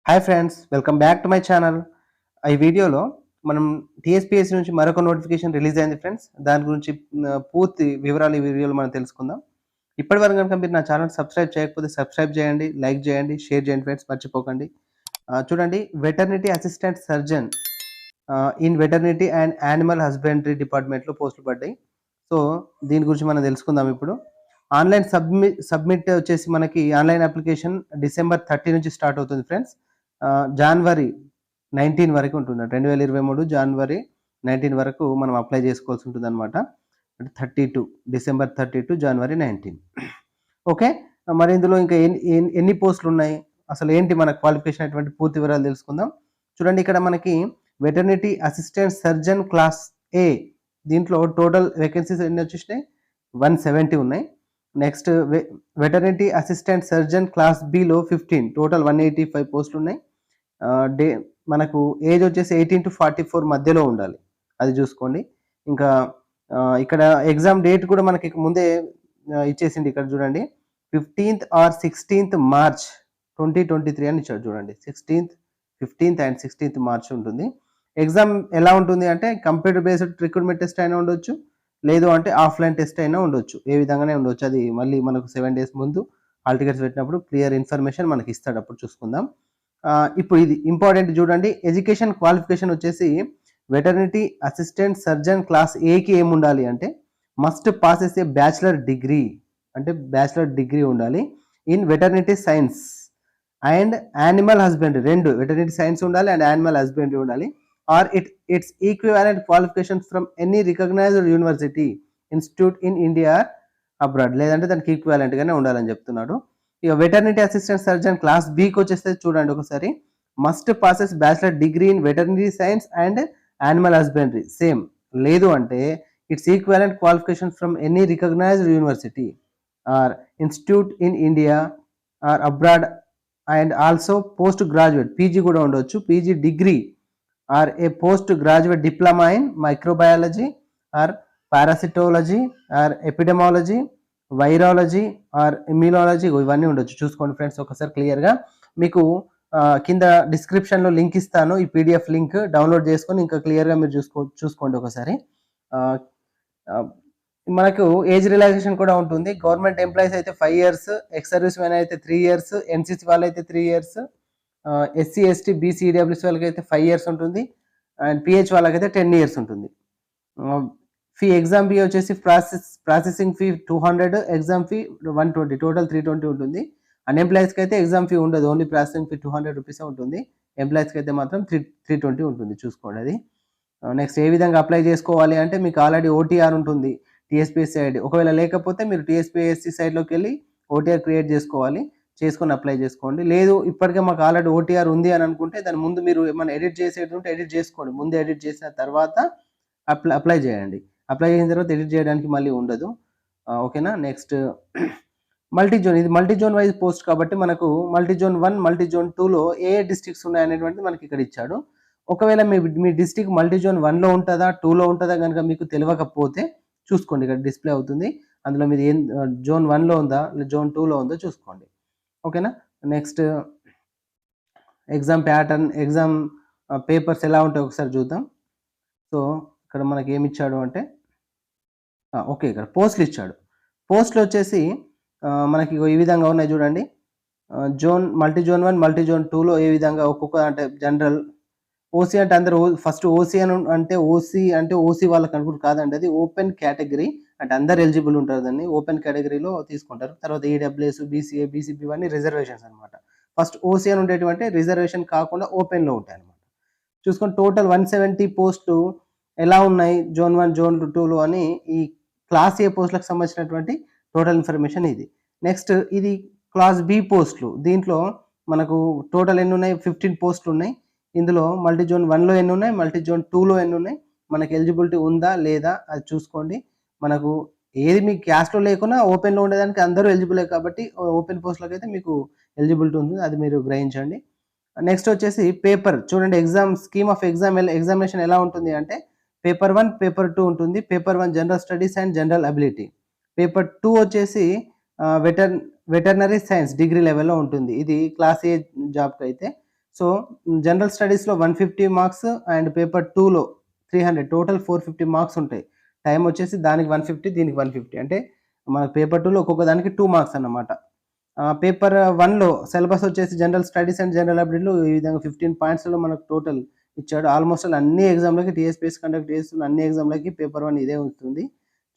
Hi friends, welcome back to my channel. ఈ వీడియోలో మనం టీఎస్పీఎస్సీ నుంచి మరొక నోటిఫికేషన్ రిలీజ్ అయింది ఫ్రెండ్స్. దాని గురించి పూర్తి వివరాలు ఈ వీడియోలో మనం తెలుసుకుందాం. ఇప్పటివరకు కనుక మీరు నా ఛానల్ సబ్స్క్రైబ్ చేయకపోతే సబ్స్క్రైబ్ చేయండి, లైక్ చేయండి, షేర్ చేయండి ఫ్రెండ్స్, మర్చిపోకండి. చూడండి, వెటర్నిటీ assistant surgeon in వెటర్నిటీ and animal husbandry డిపార్ట్మెంట్లో పోస్టులు పడ్డాయి. సో దీని గురించి మనం తెలుసుకుందాం ఇప్పుడు. ఆన్లైన్ సబ్మిట్ వచ్చేసి మనకి ఆన్లైన్ అప్లికేషన్ డిసెంబర్ 30 నుంచి స్టార్ట్ అవుతుంది ఫ్రెండ్స్. జనవరి 19 వరకు ఉంటుంది. 2023 జనవరి 19 వరకు మనం అప్లై చేసుకోవాల్సి ఉంటుంది అనమాట. 32 డిసెంబర్ 32 జనవరి 19. ఓకే, మరి ఇందులో ఇంకా ఎన్ని పోస్టులు ఉన్నాయి, అసలు ఏంటి మన క్వాలిఫికేషన్ అటువంటి పూర్తి వివరాలు తెలుసుకుందాం. చూడండి, ఇక్కడ మనకి వెటర్నిటీ అసిస్టెంట్ సర్జన్ క్లాస్ ఏ, దీంట్లో టోటల్ వేకెన్సీస్ ఎన్ని వచ్చేసినాయి? 170 ఉన్నాయి. Next వెటర్నిటీ assistant surgeon class below 15, total 185 పోస్టులు ఉన్నాయి. మనకు ఏజ్ వచ్చేసి 18 to 44 మధ్యలో ఉండాలి, అది చూసుకోండి. ఇంకా ఇక్కడ ఎగ్జామ్ డేట్ కూడా మనకి ముందే ఇచ్చేసింది. ఇక్కడ చూడండి, 15th or 16th మార్చ్ 2023 అని ఇచ్చాడు. చూడండి, 16th, 15th and 16th March ఉంటుంది. ఎగ్జామ్ ఎలా ఉంటుంది అంటే కంప్యూటర్ బేస్డ్ రిక్రూట్మెంట్ టెస్ట్ అయినా ఉండొచ్చు, లేదు అంటే ఆఫ్లైన్ టెస్ట్ అయినా ఉండొచ్చు, ఏ విధంగానే ఉండొచ్చు. అది మళ్ళీ మనకు 7 days ముందు హాల్ టికెట్స్ పెట్టినప్పుడు క్లియర్ ఇన్ఫర్మేషన్ మనకి ఇస్తాడు, అప్పుడు చూసుకుందాం. ఇప్పుడు ఇది ఇంపార్టెంట్ చూడండి. ఎడ్యుకేషన్ క్వాలిఫికేషన్ వచ్చేసి వెటర్నిటీ అసిస్టెంట్ సర్జన్ క్లాస్ ఏకి ఏమి ఉండాలి అంటే must passes a bachelor degree, అంటే బ్యాచిలర్ డిగ్రీ ఉండాలి in veterinary science and animal husbandry. రెండు, వెటర్నిటీ సైన్స్ ఉండాలి అండ్ యానిమల్ హస్బెండరీ ఉండాలి. Or its equivalent qualifications from any recognised university institute in India abroad, లేదంటే దానికి ఈక్వివాలెంట్ గానే ఉండాలని చెప్తున్నాడు. ఇక వెటర్నిటీ అసిస్టెంట్ సర్జన్ క్లాస్ బికి వచ్చేస్తే చూడండి ఒకసారి, must passes bachelor degree in veterinary science and animal husbandry, same. లేదు అంటే its equivalent qualification from any recognised university or institute in India or abroad and also post graduate, PG కూడా ఉండొచ్చు, PG degree or a post graduate diploma in microbiology or parasitology or epidemiology, virology or immunology, ఇవన్నీ ఉండొచ్చు. చూసుకోండి friends ఒకసారి క్లియర్గా. మీకు కింద డిస్క్రిప్షన్లో లింక్ ఇస్తాను, ఈ పీడిఎఫ్ లింక్ డౌన్లోడ్ చేసుకొని ఇంకా క్లియర్గా మీరు చూసుకోండి ఒకసారి. మనకు ఏజ్ రిలాక్సేషన్ కూడా ఉంటుంది. గవర్నమెంట్ ఎంప్లాయీస్ అయితే 5 years, ఎక్స్ సర్వీస్ మెన్ అయితే 3 years, ఎన్సీసీ వాళ్ళు అయితే 3 years, SC ST BC EWC వాళ్ళకి అయితే 5 years ఉంటుంది, అండ్ పిహెచ్ వాళ్ళకైతే 10 years ఉంటుంది. ఫీ ఎగ్జామ్ ఫీ వచ్చేసి processing fee 200, exam fee 120, total 320 ఉంటుంది. అన్ఎంప్లాయీస్కి అయితే ఎగ్జామ్ ఫీ ఉండదు, ఓన్లీ ప్రాసెసింగ్ ఫీ 200 రూపీసే ఉంటుంది. ఎంప్లాయీస్కి అయితే మాత్రం 320 ఉంటుంది, చూసుకోండి అది. నెక్స్ట్ ఏ విధంగా అప్లై చేసుకోవాలి అంటే మీకు ఆల్రెడీ ఓటీఆర్ ఉంటుంది టీఎస్పీఎస్సీ ఐడి. ఒకవేళ లేకపోతే మీరు టీఎస్పీఎస్సీ సైడ్లోకి వెళ్ళి ఓటీఆర్ క్రియేట్ చేసుకొని అప్లై చేసుకోండి. లేదు ఇప్పటికే మాకు ఆల్రెడీ ఓటీఆర్ ఉంది అని అనుకుంటే దాని ముందు మీరు ఏమైనా ఎడిట్ చేసేది ఉంటే ఎడిట్ చేసుకోండి. ముందు ఎడిట్ చేసిన తర్వాత అప్లై చేయండి. అప్లై చేసిన తర్వాత ఎడిట్ చేయడానికి మళ్ళీ ఉండదు, ఓకేనా. నెక్స్ట్ మల్టీజోన్, ఇది మల్టీజోన్ వైజ్ పోస్ట్ కాబట్టి మనకు మల్టీజోన్ 1, మల్టీజోన్ 2లో ఏ డిస్ట్రిక్ట్స్ ఉన్నాయనేటువంటిది మనకి ఇక్కడ ఇచ్చాడు. ఒకవేళ మీ డిస్ట్రిక్ట్ మల్టీజోన్ 1లో ఉంటుందా 2లో ఉంటుందా కనుక మీకు తెలియకపోతే చూసుకోండి, ఇక్కడ డిస్ప్లే అవుతుంది. అందులో మీరు ఏం జోన్ 1లో ఉందా జోన్ 2లో ఉందో చూసుకోండి, ఓకేనా. Next exam pattern, exam papers ఎలా ఉంటాయి ఒకసారి చూద్దాం. సో ఇక్కడ మనకి ఏమి ఇచ్చాడు అంటే ఓకే, ఇక్కడ పోస్టులు ఇచ్చాడు. పోస్టులు వచ్చేసి మనకి ఈ విధంగా ఉన్నాయి చూడండి. మల్టీజోన్ 1, మల్టీజోన్ 2లో ఏ విధంగా ఒక్కొక్క అంటే జనరల్, ఓసీ అంటే అందరూ ఫస్ట్ ఓసీ అంటే ఓసీ వాళ్ళకి అనుకుంటు కాదండి, అది ఓపెన్ కేటగిరీ, అంటే అందరు ఎలిజిబుల్ ఉంటారు, దాన్ని ఓపెన్ కేటగిరీలో తీసుకుంటారు. తర్వాత ఈడబ్ల్యూఎస్, బీసీఏ, బీసీబీ ఇవన్నీ రిజర్వేషన్స్ అనమాట. ఫస్ట్ ఓసీ అని ఉండేటువంటి రిజర్వేషన్ కాకుండా ఓపెన్లో ఉంటాయి అనమాట. చూసుకొని టోటల్ 170 పోస్టులు ఎలా ఉన్నాయి జోన్ 1, జోన్ 2లో అని ఈ క్లాస్ ఏ పోస్టులకు సంబంధించినటువంటి టోటల్ ఇన్ఫర్మేషన్ ఇది. నెక్స్ట్ ఇది క్లాస్ బి పోస్టులు, దీంట్లో మనకు టోటల్ ఎన్ని ఉన్నాయి? 15 పోస్టులు ఉన్నాయి. ఇందులో మల్టీజోన్ 1లో ఎన్ని ఉన్నాయి, మల్టీజోన్ 2లో ఎన్ని ఉన్నాయి, మనకి ఎలిజిబిలిటీ ఉందా లేదా అది చూసుకోండి. మనకు ఏది మీ క్యాస్ట్లో లేకున్నా ఓపెన్లో ఉండేదానికి అందరూ ఎలిజిబులే కాబట్టి ఓపెన్ పోస్టులకు అయితే మీకు ఎలిజిబిలిటీ ఉంది, అది మీరు గ్రహించండి. నెక్స్ట్ వచ్చేసి పేపర్ చూడండి, స్కీమ్ ఆఫ్ ఎగ్జామినేషన్ ఎలా ఉంటుంది అంటే పేపర్ 1, పేపర్ 2 ఉంటుంది. Paper 1 general studies and general ability, paper 2 వచ్చేసి వెటర్నరీ సైన్స్ డిగ్రీ లెవెల్లో ఉంటుంది. ఇది క్లాస్ ఏ జాబ్కి అయితే. సో సో, జనరల్ స్టడీస్‌లో 150 మార్క్స్ అండ్ పేపర్ 2లో 300 టోటల్ 450 మార్క్స్ ఉంటాయి. టైమ్ వచ్చేసి దానికి 150 దీనికి 150 అంటే మనకు పేపర్ 2లో ఒక్కొక్క దానికి 2 మార్క్స్ అన్నమాట. పేపర్ 1లో సిలబస్ వచ్చేసి జనరల్ స్టడీస్ అండ్ జనరల్ అబిలిటీలో ఈ విధంగా 15 పాయింట్స్‌లో మనకు టోటల్ ఇచ్చాడు. ఆల్‌మోస్ట్ అన్ని ఎగ్జామ్‌లకి టీఎస్‌పీఎస్సీ కండక్ట్ చేస్తున్న అన్ని ఎగ్జామ్‌లకి పేపర్ 1 ఇదే ఉంటుంది.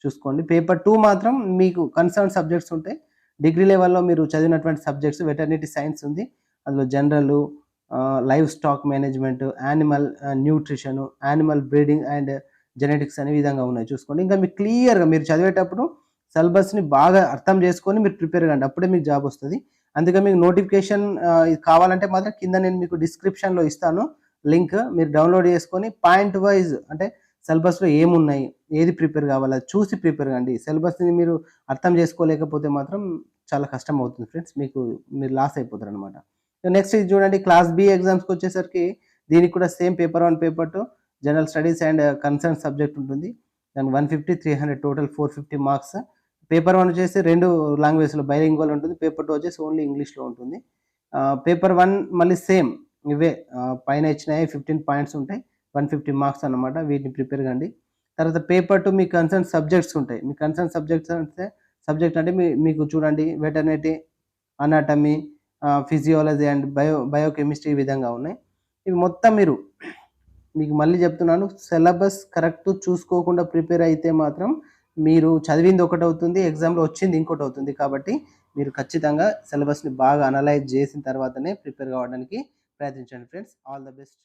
చూసుకోండి. పేపర్ 2 మాత్రం మీకు కన్సర్న్ సబ్జెక్ట్స్ ఉంటాయి. డిగ్రీ లెవెల్‌లో మీరు చదివినటువంటి సబ్జెక్ట్స్ వెటర్నిటీ సైన్స్ ఉంది. అందులో general, live stock management, animal nutrition, animal breeding and genetics అనే విధంగా ఉన్నాయి చూసుకోండి. ఇంకా మీకు క్లియర్‌గా మీరు చదివేటప్పుడు సిలబస్‌ని బాగా అర్థం చేసుకొని మీరు ప్రిపేర్ కండి. అప్పుడే మీకు జాబ్ వస్తది. అందుకే మీకు నోటిఫికేషన్ ఇది కావాలంటే మాత్రం కింద నేను మీకు డిస్క్రిప్షన్‌లో ఇస్తాను లింక్. మీరు డౌన్‌లోడ్ చేసుకొని పాయింట్ వైస్ అంటే సిలబస్‌లో ఏమున్నాయి, ఏది ప్రిపేర్ కావాలి అది చూసి ప్రిపేర్ కండి. సిలబస్‌ని మీరు అర్థం చేసుకోలేకపోతే మాత్రం చాలా కష్టం అవుతుంది ఫ్రెండ్స్. మీరు లాస్ అయిపోతారనమాట. నెక్స్ట్ ఇది చూడండి, క్లాస్ బి ఎగ్జామ్స్‌కొచ్చేసరికి దీనికి కూడా same paper 1, paper 2 general studies and concern subject ఉంటుంది. దానికి 150, 300 టోటల్ 450 మార్క్స్. పేపర్ 1 వచ్చేసి 2 లాంగ్వేజ్‌లో బైలింగ్వల్ ఉంటుంది. పేపర్ 2 వచ్చేసి ఓన్లీ ఇంగ్లీష్‌లో ఉంటుంది. పేపర్ 1 మళ్ళీ సేమ్ ఇవే పైన ఇచ్చినయి 15 పాయింట్స్ ఉంటాయి. 150 మార్క్స్ అన్నమాట. వీటిని ప్రిపేర్ కండి. తర్వాత పేపర్ 2 మీ కన్సర్న్ సబ్జెక్ట్స్ ఉంటాయి. మీ కన్సర్న్ సబ్జెక్ట్స్ అంటే సబ్జెక్ట్ అంటే మీకు చూడండి వెటర్నిటీ, అనాటమీ, ఫిజియాలజీ అండ్ బయోకెమిస్ట్రీ ఈ విధంగా ఉన్నాయి. ఇవి మొత్తం మీకు మళ్ళీ చెప్తున్నాను, సిలబస్ కరెక్ట్ చూసుకోకుండా ప్రిపేర్ అయితే మాత్రం మీరు చదివింది ఒకటవుతుంది, ఎగ్జామ్‌లో వచ్చింది ఇంకోటవుతుంది. కాబట్టి మీరు ఖచ్చితంగా సిలబస్‌ని బాగా అనలైజ్ చేసిన తర్వాతనే ప్రిపేర్ కావడానికి ప్రయత్నించండి ఫ్రెండ్స్. All the best.